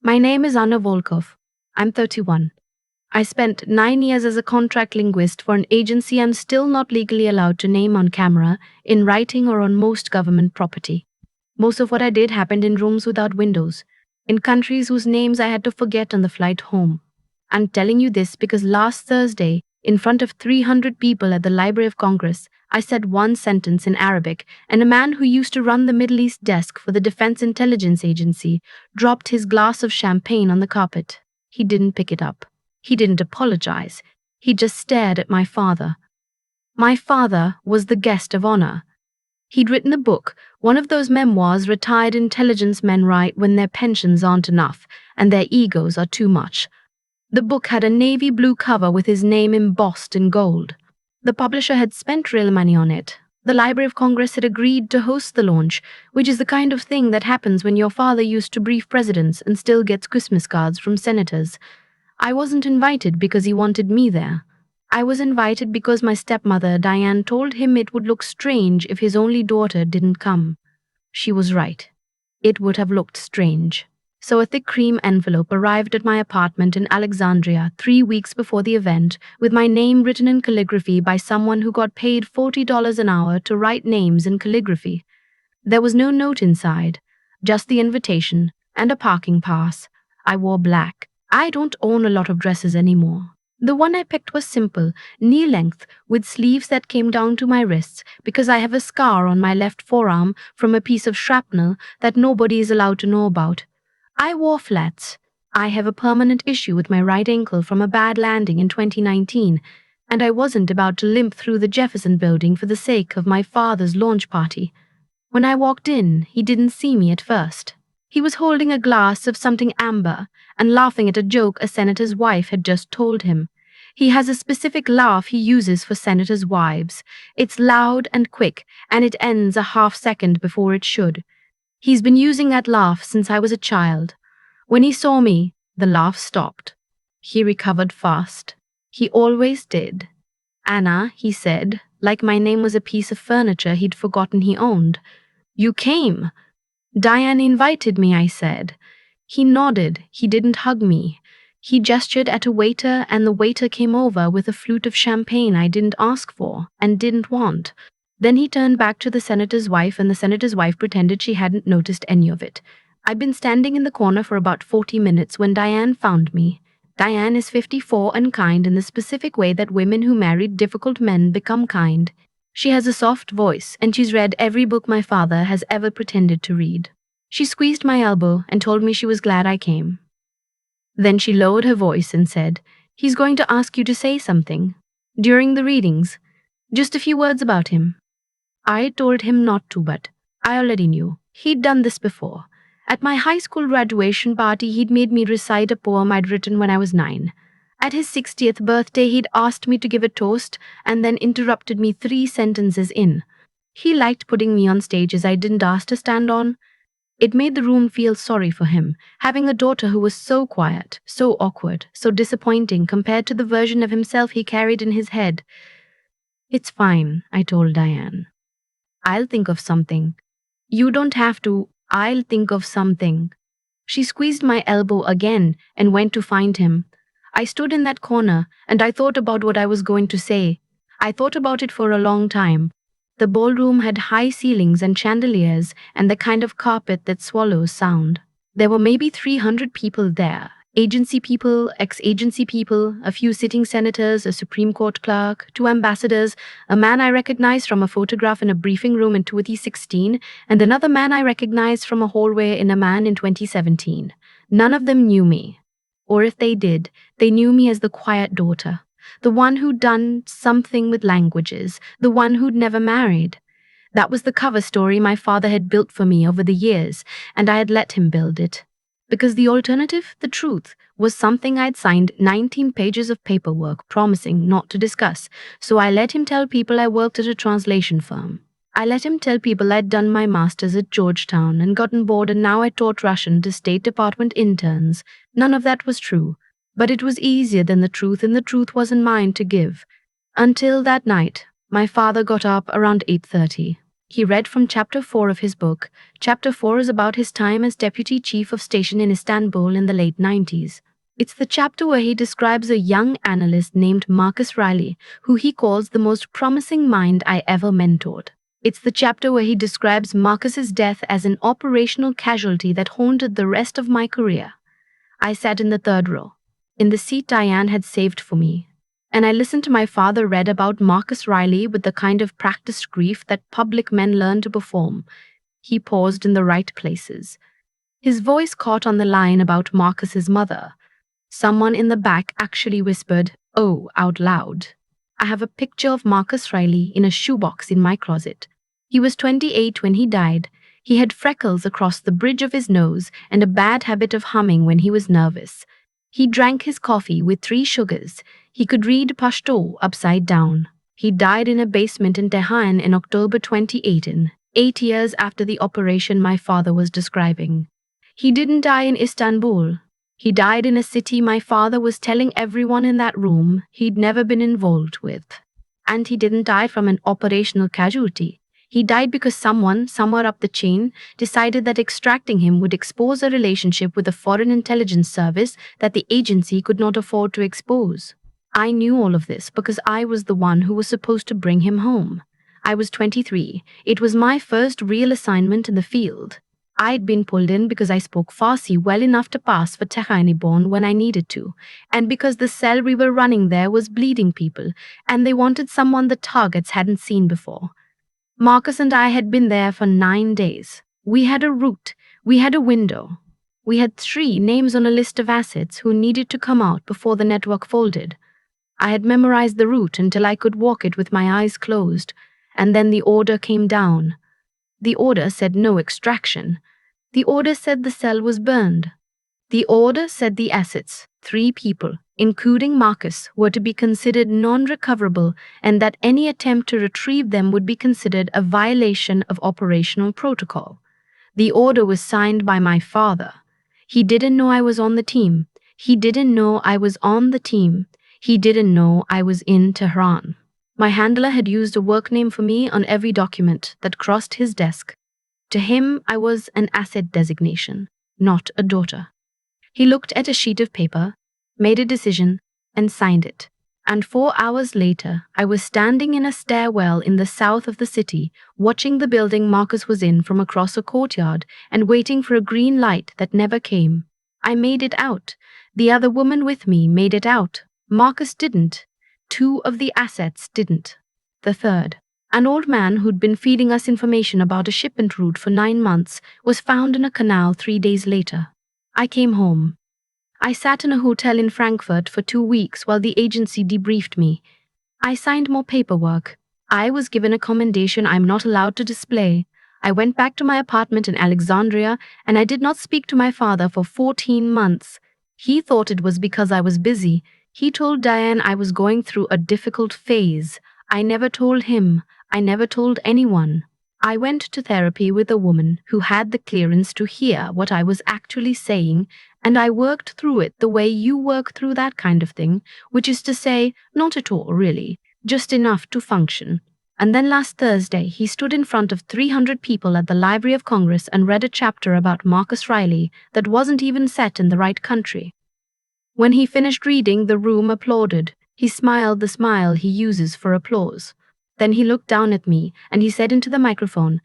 My name is Anna Volkov. I'm 31. I spent 9 years as a contract linguist for an agency I'm still not legally allowed to name on camera, in writing, or on most government property. Most of what I did happened in rooms without windows, in countries whose names I had to forget on the flight home. I'm telling you this because last Thursday, in front of 300 people at the Library of Congress, I said one sentence in Arabic, and a man who used to run the Middle East desk for the Defense Intelligence Agency dropped his glass of champagne on the carpet. He didn't pick it up. He didn't apologize. He just stared at my father. My father was the guest of honor. He'd written a book, one of those memoirs retired intelligence men write when their pensions aren't enough and their egos are too much. The book had a navy blue cover with his name embossed in gold. The publisher had spent real money on it. The Library of Congress had agreed to host the launch, which is the kind of thing that happens when your father used to brief presidents and still gets Christmas cards from senators. I wasn't invited because he wanted me there. I was invited because my stepmother, Diane, told him it would look strange if his only daughter didn't come. She was right. It would have looked strange. So a thick cream envelope arrived at my apartment in Alexandria 3 weeks before the event, with my name written in calligraphy by someone who got paid $40 an hour to write names in calligraphy. There was no note inside, just the invitation and a parking pass. I wore black. I don't own a lot of dresses anymore. The one I picked was simple, knee-length, with sleeves that came down to my wrists because I have a scar on my left forearm from a piece of shrapnel that nobody is allowed to know about. I wore flats. I have a permanent issue with my right ankle from a bad landing in 2019, and I wasn't about to limp through the Jefferson Building for the sake of my father's launch party. When I walked in, he didn't see me at first. He was holding a glass of something amber and laughing at a joke a senator's wife had just told him. He has a specific laugh he uses for senators' wives. It's loud and quick, and it ends a half second before it should. He's been using that laugh since I was a child. When he saw me, the laugh stopped. He recovered fast. He always did. Anna, he said, like my name was a piece of furniture he'd forgotten he owned. You came. Diane invited me, I said. He nodded. He didn't hug me. He gestured at a waiter, and the waiter came over with a flute of champagne I didn't ask for and didn't want. Then he turned back to the senator's wife, and the senator's wife pretended she hadn't noticed any of it. I'd been standing in the corner for about 40 minutes when Diane found me. Diane is 54 and kind in the specific way that women who married difficult men become kind. She has a soft voice, and she's read every book my father has ever pretended to read. She squeezed my elbow and told me she was glad I came. Then she lowered her voice and said, "He's going to ask you to say something. During the readings. Just a few words about him." I told him not to, but I already knew. He'd done this before. At my high school graduation party, he'd made me recite a poem I'd written when I was 9. At his 60th birthday, he'd asked me to give a toast and then interrupted me 3 sentences in. He liked putting me on stages I didn't ask to stand on. It made the room feel sorry for him, having a daughter who was so quiet, so awkward, so disappointing compared to the version of himself he carried in his head. "It's fine," I told Diane. "I'll think of something." "You don't have to. I'll think of something." She squeezed my elbow again and went to find him. I stood in that corner and I thought about what I was going to say. I thought about it for a long time. The ballroom had high ceilings and chandeliers and the kind of carpet that swallows sound. There were maybe 300 people there. Agency people, ex-agency people, a few sitting senators, a Supreme Court clerk, 2 ambassadors, a man I recognized from a photograph in a briefing room in 2016, and another man I recognized from a hallway in a man in 2017. None of them knew me. Or if they did, they knew me as the quiet daughter, the one who'd done something with languages, the one who'd never married. That was the cover story my father had built for me over the years, and I had let him build it. Because the alternative, the truth, was something I'd signed 19 pages of paperwork promising not to discuss, so I let him tell people I worked at a translation firm. I let him tell people I'd done my master's at Georgetown and gotten bored and now I taught Russian to State Department interns. None of that was true, but it was easier than the truth, and the truth wasn't mine to give. Until that night, my father got up around 8:30. He read from chapter 4 of his book. Chapter 4 is about his time as deputy chief of station in Istanbul in the late 90s. It's the chapter where he describes a young analyst named Marcus Riley, who he calls the most promising mind I ever mentored. It's the chapter where he describes Marcus's death as an operational casualty that haunted the rest of my career. I sat in the third row, in the seat Diane had saved for me, and I listened to my father read about Marcus Riley with the kind of practiced grief that public men learn to perform. He paused in the right places. His voice caught on the line about Marcus's mother. Someone in the back actually whispered, "Oh," out loud. I have a picture of Marcus Riley in a shoebox in my closet. He was 28 when he died. He had freckles across the bridge of his nose and a bad habit of humming when he was nervous. He drank his coffee with 3 sugars. He could read Pashto upside down. He died in a basement in Tehran in October 2018, 8 years after the operation my father was describing. He didn't die in Istanbul. He died in a city my father was telling everyone in that room he'd never been involved with. And he didn't die from an operational casualty. He died because someone, somewhere up the chain, decided that extracting him would expose a relationship with a foreign intelligence service that the agency could not afford to expose. I knew all of this because I was the one who was supposed to bring him home. I was 23. It was my first real assignment in the field. I'd been pulled in because I spoke Farsi well enough to pass for Tehrani-born when I needed to, and because the cell we were running there was bleeding people, and they wanted someone the targets hadn't seen before. Marcus and I had been there for 9 days. We had a route. We had a window. We had 3 names on a list of assets who needed to come out before the network folded. I had memorized the route until I could walk it with my eyes closed, and then the order came down. The order said no extraction. The order said the cell was burned. The order said the assets, 3 people, including Marcus, were to be considered non-recoverable and that any attempt to retrieve them would be considered a violation of operational protocol. The order was signed by my father. He didn't know I was on the team. He didn't know I was on the team. He didn't know I was in Tehran. My handler had used a work name for me on every document that crossed his desk. To him, I was an asset designation, not a daughter. He looked at a sheet of paper, made a decision, and signed it. And 4 hours later, I was standing in a stairwell in the south of the city, watching the building Marcus was in from across a courtyard and waiting for a green light that never came. I made it out. The other woman with me made it out. Marcus didn't. 2 of the assets didn't. The third, an old man who'd been feeding us information about a shipment route for 9 months, was found in a canal 3 days later. I came home. I sat in a hotel in Frankfurt for 2 weeks while the agency debriefed me. I signed more paperwork. I was given a commendation I'm not allowed to display. I went back to my apartment in Alexandria and I did not speak to my father for 14 months. He thought it was because I was busy. He told Diane I was going through a difficult phase. I never told him. I never told anyone. I went to therapy with a woman who had the clearance to hear what I was actually saying, and I worked through it the way you work through that kind of thing, which is to say, not at all, really, just enough to function. And then last Thursday, he stood in front of 300 people at the Library of Congress and read a chapter about Marcus Riley that wasn't even set in the right country. When he finished reading, the room applauded. He smiled the smile he uses for applause. Then he looked down at me and he said into the microphone,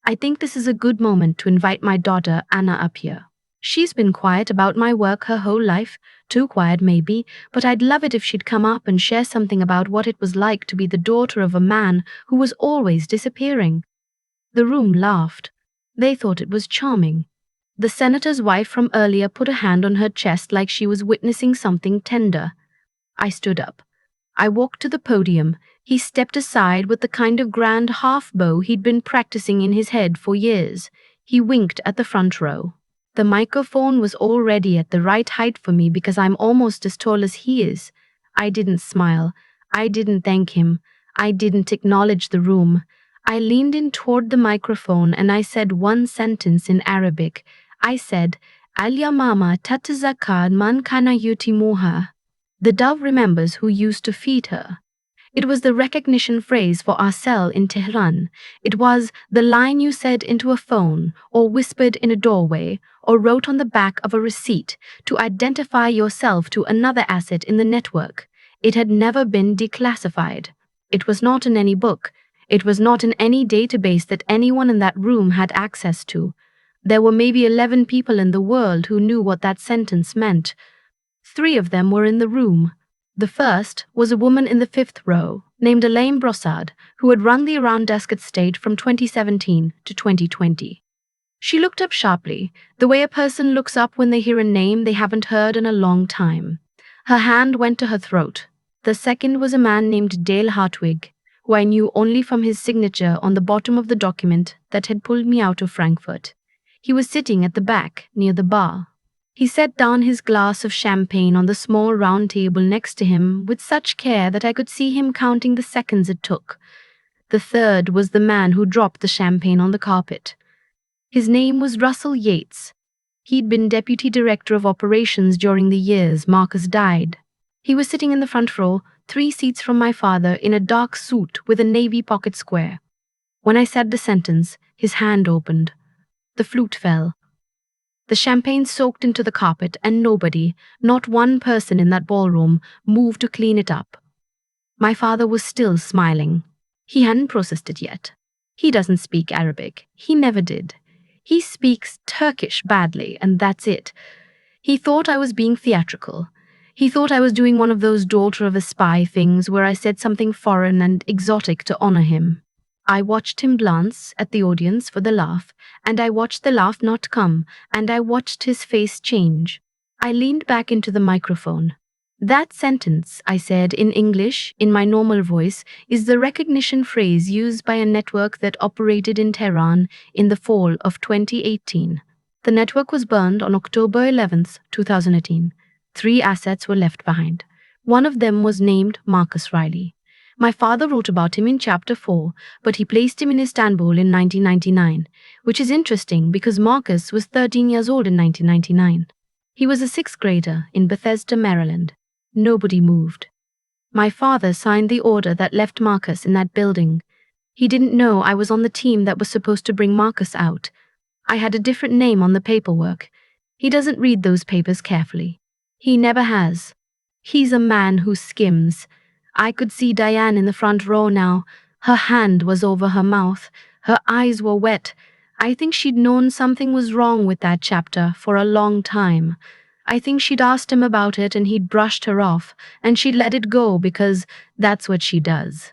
"I think this is a good moment to invite my daughter Anna up here. She's been quiet about my work her whole life, too quiet maybe, but I'd love it if she'd come up and share something about what it was like to be the daughter of a man who was always disappearing." The room laughed. They thought it was charming. The senator's wife from earlier put a hand on her chest like she was witnessing something tender. I stood up. I walked to the podium. He stepped aside with the kind of grand half-bow he'd been practicing in his head for years. He winked at the front row. The microphone was already at the right height for me because I'm almost as tall as he is. I didn't smile. I didn't thank him. I didn't acknowledge the room. I leaned in toward the microphone and I said one sentence in Arabic. I said, "Alya mama tatazakad man kana yutimuha." The dove remembers who used to feed her. It was the recognition phrase for our cell in Tehran. It was the line you said into a phone, or whispered in a doorway, or wrote on the back of a receipt to identify yourself to another asset in the network. It had never been declassified. It was not in any book. It was not in any database that anyone in that room had access to. There were maybe 11 people in the world who knew what that sentence meant. 3 of them were in the room. The first was a woman in the 5th row, named Elaine Brossard, who had run the Iran desk at State from 2017 to 2020. She looked up sharply, the way a person looks up when they hear a name they haven't heard in a long time. Her hand went to her throat. The second was a man named Dale Hartwig, who I knew only from his signature on the bottom of the document that had pulled me out of Frankfurt. He was sitting at the back, near the bar. He set down his glass of champagne on the small round table next to him with such care that I could see him counting the seconds it took. The third was the man who dropped the champagne on the carpet. His name was Russell Yates. He'd been deputy director of operations during the years Marcus died. He was sitting in the front row, 3 seats from my father, in a dark suit with a navy pocket square. When I said the sentence, his hand opened. The flute fell. The champagne soaked into the carpet, and nobody, not one person in that ballroom, moved to clean it up. My father was still smiling. He hadn't processed it yet. He doesn't speak Arabic. He never did. He speaks Turkish badly, and that's it. He thought I was being theatrical. He thought I was doing one of those daughter of a spy things where I said something foreign and exotic to honor him. I watched him glance at the audience for the laugh, and I watched the laugh not come, and I watched his face change. I leaned back into the microphone. That sentence, I said in English, in my normal voice, is the recognition phrase used by a network that operated in Tehran in the fall of 2018. The network was burned on October 11th, 2018. 3 assets were left behind. One of them was named Marcus Riley. My father wrote about him in Chapter 4, but he placed him in Istanbul in 1999, which is interesting because Marcus was 13 years old in 1999. He was a 6th grader in Bethesda, Maryland. Nobody moved. My father signed the order that left Marcus in that building. He didn't know I was on the team that was supposed to bring Marcus out. I had a different name on the paperwork. He doesn't read those papers carefully. He never has. He's a man who skims. I could see Diane in the front row now. Her hand was over her mouth. Her eyes were wet. I think she'd known something was wrong with that chapter for a long time. I think she'd asked him about it and he'd brushed her off, and she'd let it go because that's what she does.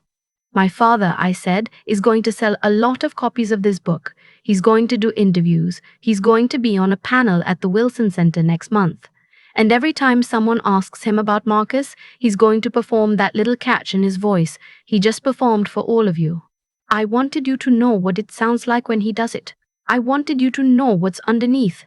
My father, I said, is going to sell a lot of copies of this book. He's going to do interviews. He's going to be on a panel at the Wilson Center next month. And every time someone asks him about Marcus, he's going to perform that little catch in his voice he just performed for all of you. I wanted you to know what it sounds like when he does it. I wanted you to know what's underneath.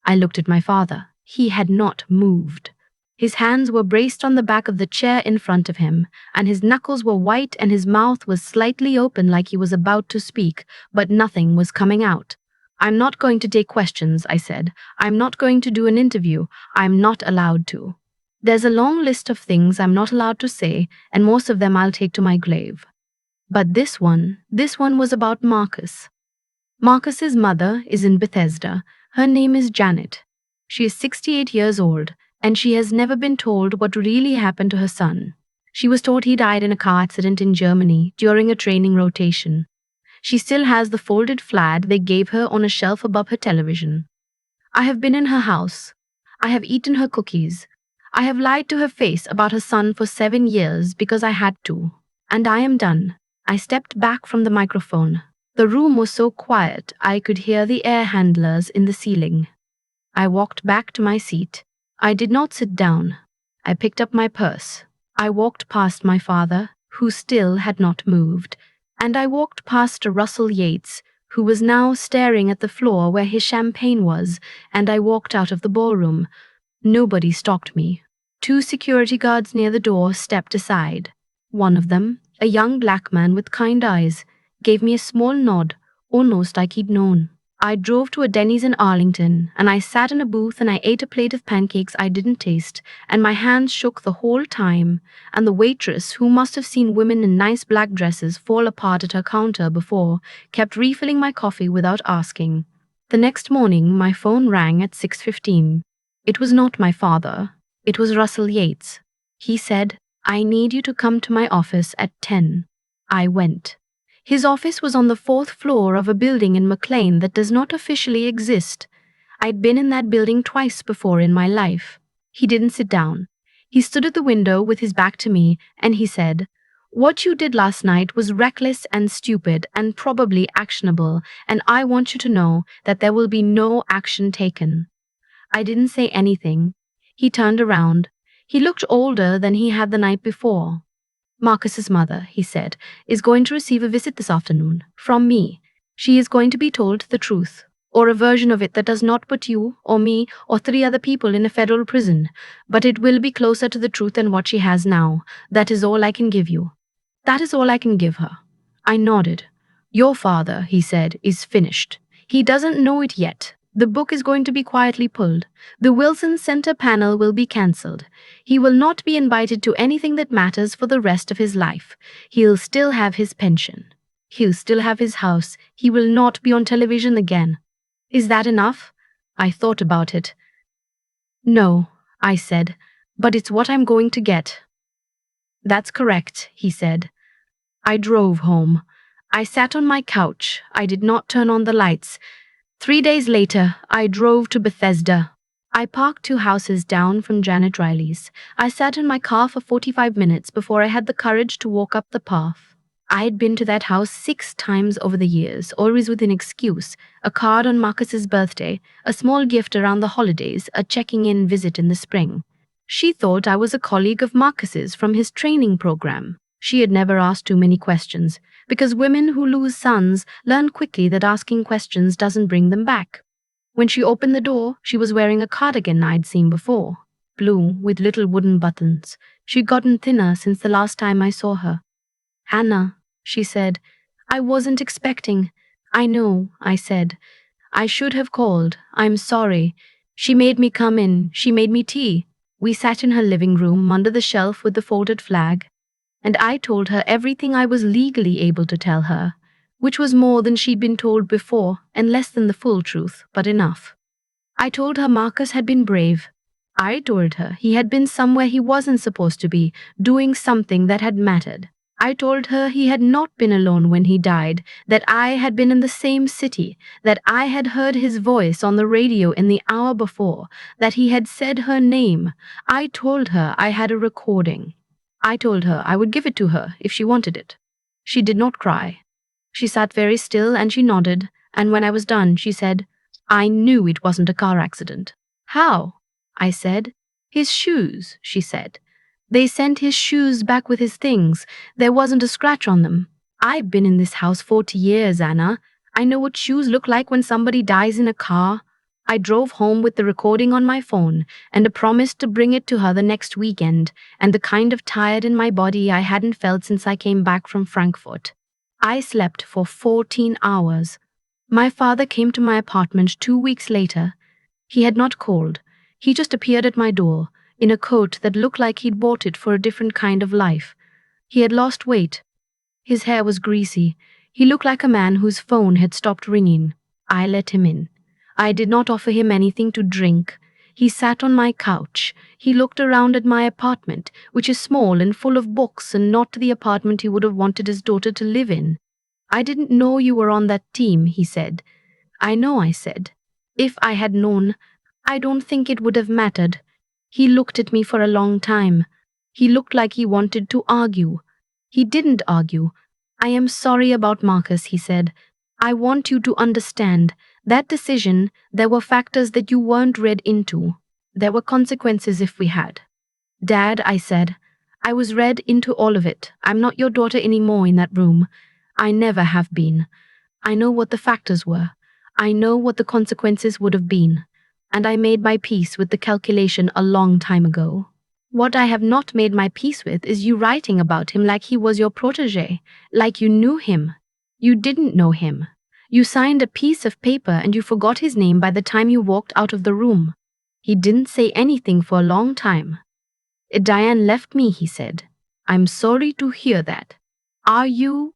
I looked at my father. He had not moved. His hands were braced on the back of the chair in front of him, and his knuckles were white and his mouth was slightly open like he was about to speak, but nothing was coming out. I'm not going to take questions, I said. I'm not going to do an interview. I'm not allowed to. There's a long list of things I'm not allowed to say, and most of them I'll take to my grave. But this one was about Marcus. Marcus's mother is in Bethesda. Her name is Janet. She is 68 years old, and she has never been told what really happened to her son. She was told he died in a car accident in Germany during a training rotation. She still has the folded flag they gave her on a shelf above her television. I have been in her house. I have eaten her cookies. I have lied to her face about her son for 7 years because I had to. And I am done. I stepped back from the microphone. The room was so quiet I could hear the air handlers in the ceiling. I walked back to my seat. I did not sit down. I picked up my purse. I walked past my father, who still had not moved, and I walked past Russell Yates, who was now staring at the floor where his champagne was, and I walked out of the ballroom. Nobody stopped me. 2 security guards near the door stepped aside. One of them, a young black man with kind eyes, gave me a small nod, almost like he'd known. I drove to a Denny's in Arlington, and I sat in a booth and I ate a plate of pancakes I didn't taste, and my hands shook the whole time, and the waitress, who must have seen women in nice black dresses fall apart at her counter before, kept refilling my coffee without asking. The next morning, my phone rang at 6:15. It was not my father. It was Russell Yates. He said, "I need you to come to my office at 10. I went. His office was on the 4th floor of a building in McLean that does not officially exist. I'd been in that building twice before in my life. He didn't sit down. He stood at the window with his back to me, and he said, "What you did last night was reckless and stupid and probably actionable, and I want you to know that there will be no action taken." I didn't say anything. He turned around. He looked older than he had the night before. "Marcus's mother," he said, "is going to receive a visit this afternoon, from me. She is going to be told the truth, or a version of it that does not put you, or me, or 3 other people in a federal prison, but it will be closer to the truth than what she has now. That is all I can give you." That is all I can give her. I nodded. "Your father," he said, "is finished. He doesn't know it yet. The book is going to be quietly pulled. The Wilson Center panel will be cancelled. He will not be invited to anything that matters for the rest of his life. He'll still have his pension. He'll still have his house. He will not be on television again." Is that enough? I thought about it. "No," I said, "but it's what I'm going to get." "That's correct," he said. I drove home. I sat on my couch. I did not turn on the lights. 3 days later, I drove to Bethesda. I parked 2 houses down from Janet Riley's. I sat in my car for 45 minutes before I had the courage to walk up the path. I had been to that house 6 times over the years, always with an excuse: a card on Marcus's birthday, a small gift around the holidays, a checking-in visit in the spring. She thought I was a colleague of Marcus's from his training program. She had never asked too many questions, because women who lose sons learn quickly that asking questions doesn't bring them back. When she opened the door, she was wearing a cardigan I'd seen before, blue with little wooden buttons. She'd gotten thinner since the last time I saw her. "Hannah," she said, "I wasn't expecting." "I know," I said. "I should have called. I'm sorry." She made me come in. She made me tea. We sat in her living room under the shelf with the folded flag, and I told her everything I was legally able to tell her, which was more than she'd been told before and less than the full truth, but enough. I told her Marcus had been brave. I told her he had been somewhere he wasn't supposed to be, doing something that had mattered. I told her he had not been alone when he died, that I had been in the same city, that I had heard his voice on the radio in the hour before, that he had said her name. I told her I had a recording. I told her I would give it to her if she wanted it. She did not cry. She sat very still and she nodded, and when I was done, she said, "I knew it wasn't a car accident." "How?" I said. "His shoes," she said. "They sent his shoes back with his things. There wasn't a scratch on them. I've been in this house 40 years, Anna. I know what shoes look like when somebody dies in a car." I drove home with the recording on my phone and a promise to bring it to her the next weekend, and the kind of tired in my body I hadn't felt since I came back from Frankfurt. I slept for 14 hours. My father came to my apartment 2 weeks later. He had not called. He just appeared at my door, in a coat that looked like he'd bought it for a different kind of life. He had lost weight. His hair was greasy. He looked like a man whose phone had stopped ringing. I let him in. I did not offer him anything to drink. He sat on my couch. He looked around at my apartment, which is small and full of books and not the apartment he would have wanted his daughter to live in. "I didn't know you were on that team," he said. "I know," I said. "If I had known, I don't think it would have mattered." He looked at me for a long time. He looked like he wanted to argue. He didn't argue. "I am sorry about Marcus," he said. "I want you to understand. That decision, there were factors that you weren't read into. There were consequences if we had." "Dad," I said, "I was read into all of it. I'm not your daughter anymore in that room. I never have been. I know what the factors were. I know what the consequences would have been. And I made my peace with the calculation a long time ago. What I have not made my peace with is you writing about him like he was your protege, like you knew him. You didn't know him. You signed a piece of paper and you forgot his name by the time you walked out of the room. He didn't say anything for a long time. Diane left me, he said. I'm sorry to hear that. Are you?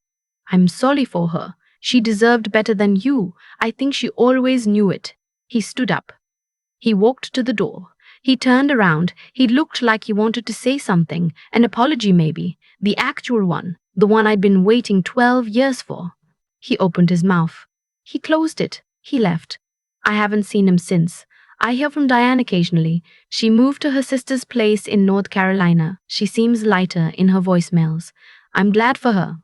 I'm sorry for her. She deserved better than you. I think she always knew it. He stood up. He walked to the door. He turned around. He looked like he wanted to say something, an apology maybe, the actual one, the one I'd been waiting 12 years for. He opened his mouth. He closed it. He left. I haven't seen him since. I hear from Diane occasionally. She moved to her sister's place in North Carolina. She seems lighter in her voicemails. I'm glad for her.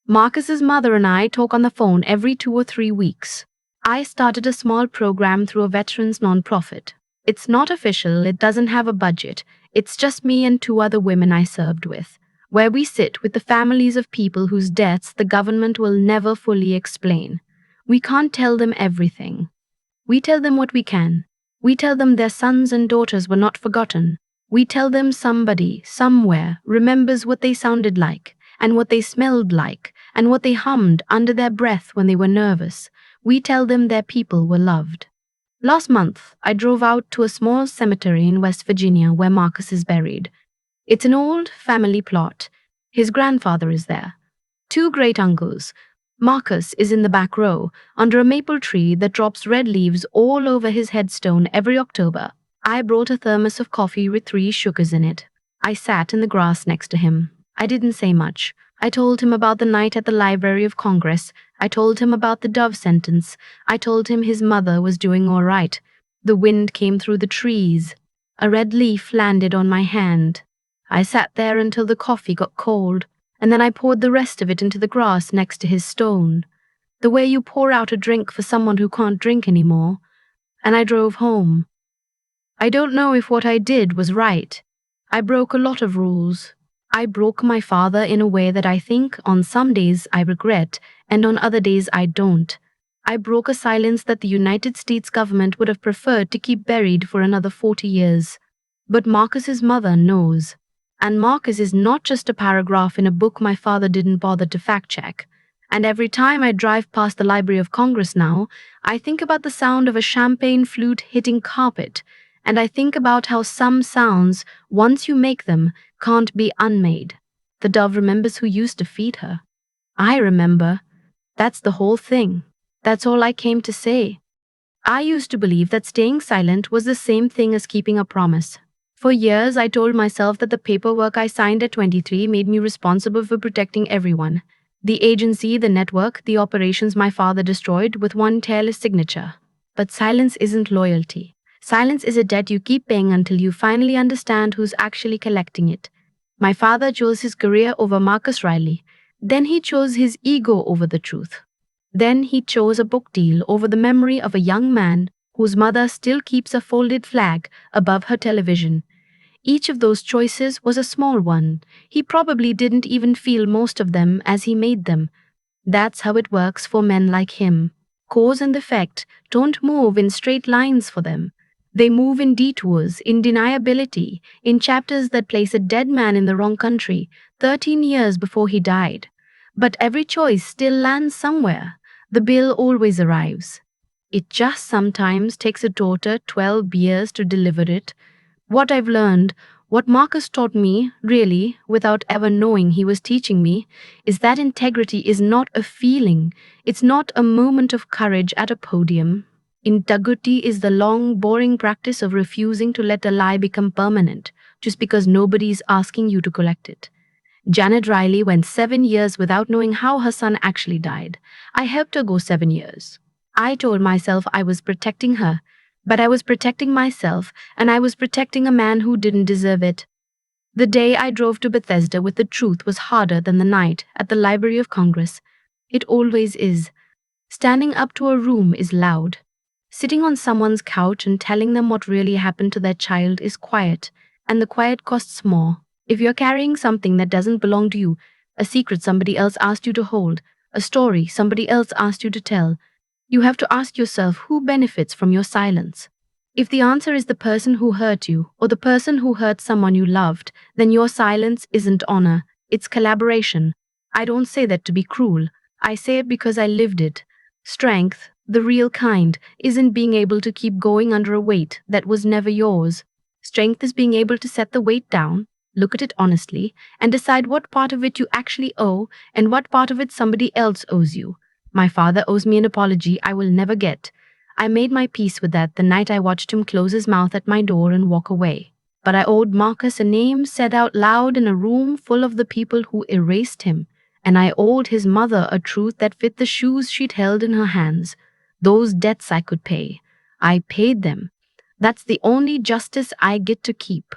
Marcus's mother and I talk on the phone every 2 or 3 weeks. I started a small program through a veterans nonprofit. It's not official, it doesn't have a budget. It's just me and 2 other women I served with, where we sit with the families of people whose deaths the government will never fully explain. We can't tell them everything. We tell them what we can. We tell them their sons and daughters were not forgotten. We tell them somebody, somewhere, remembers what they sounded like, and what they smelled like, and what they hummed under their breath when they were nervous. We tell them their people were loved. Last month, I drove out to a small cemetery in West Virginia where Marcus is buried. It's an old family plot. His grandfather is there. 2 great-uncles. Marcus is in the back row, under a maple tree that drops red leaves all over his headstone every October. I brought a thermos of coffee with 3 sugars in it. I sat in the grass next to him. I didn't say much. I told him about the night at the Library of Congress. I told him about the Dove sentence. I told him his mother was doing all right. The wind came through the trees. A red leaf landed on my hand. I sat there until the coffee got cold, and then I poured the rest of it into the grass next to his stone, the way you pour out a drink for someone who can't drink anymore. And I drove home. I don't know if what I did was right. I broke a lot of rules. I broke my father in a way that I think on some days I regret, and on other days I don't. I broke a silence that the United States government would have preferred to keep buried for another 40 years. But Marcus's mother knows. And Marcus is not just a paragraph in a book my father didn't bother to fact-check. And every time I drive past the Library of Congress now, I think about the sound of a champagne flute hitting carpet, and I think about how some sounds, once you make them, can't be unmade. The dove remembers who used to feed her. I remember. That's the whole thing. That's all I came to say. I used to believe that staying silent was the same thing as keeping a promise. For years, I told myself that the paperwork I signed at 23 made me responsible for protecting everyone. The agency, the network, the operations my father destroyed with one careless signature. But silence isn't loyalty. Silence is a debt you keep paying until you finally understand who's actually collecting it. My father chose his career over Marcus Riley. Then he chose his ego over the truth. Then he chose a book deal over the memory of a young man whose mother still keeps a folded flag above her television. Each of those choices was a small one. He probably didn't even feel most of them as he made them. That's how it works for men like him. Cause and effect don't move in straight lines for them. They move in detours, in deniability, in chapters that place a dead man in the wrong country 13 years before he died. But every choice still lands somewhere. The bill always arrives. It just sometimes takes a daughter 12 years to deliver it. What I've learned, what Marcus taught me, really, without ever knowing he was teaching me, is that integrity is not a feeling. It's not a moment of courage at a podium. Integrity is the long, boring practice of refusing to let a lie become permanent, just because nobody's asking you to collect it. Janet Riley went 7 years without knowing how her son actually died. I helped her go 7 years. I told myself I was protecting her, but I was protecting myself, and I was protecting a man who didn't deserve it. The day I drove to Bethesda with the truth was harder than the night at the Library of Congress. It always is. Standing up to a room is loud. Sitting on someone's couch and telling them what really happened to their child is quiet, and the quiet costs more. If you're carrying something that doesn't belong to you, a secret somebody else asked you to hold, a story somebody else asked you to tell, you have to ask yourself who benefits from your silence. If the answer is the person who hurt you, or the person who hurt someone you loved, then your silence isn't honor, it's collaboration. I don't say that to be cruel. I say it because I lived it. Strength, the real kind, isn't being able to keep going under a weight that was never yours. Strength is being able to set the weight down, look at it honestly, and decide what part of it you actually owe and what part of it somebody else owes you. My father owes me an apology I will never get. I made my peace with that the night I watched him close his mouth at my door and walk away. But I owed Marcus a name said out loud in a room full of the people who erased him, and I owed his mother a truth that fit the shoes she'd held in her hands. Those debts I could pay. I paid them. That's the only justice I get to keep.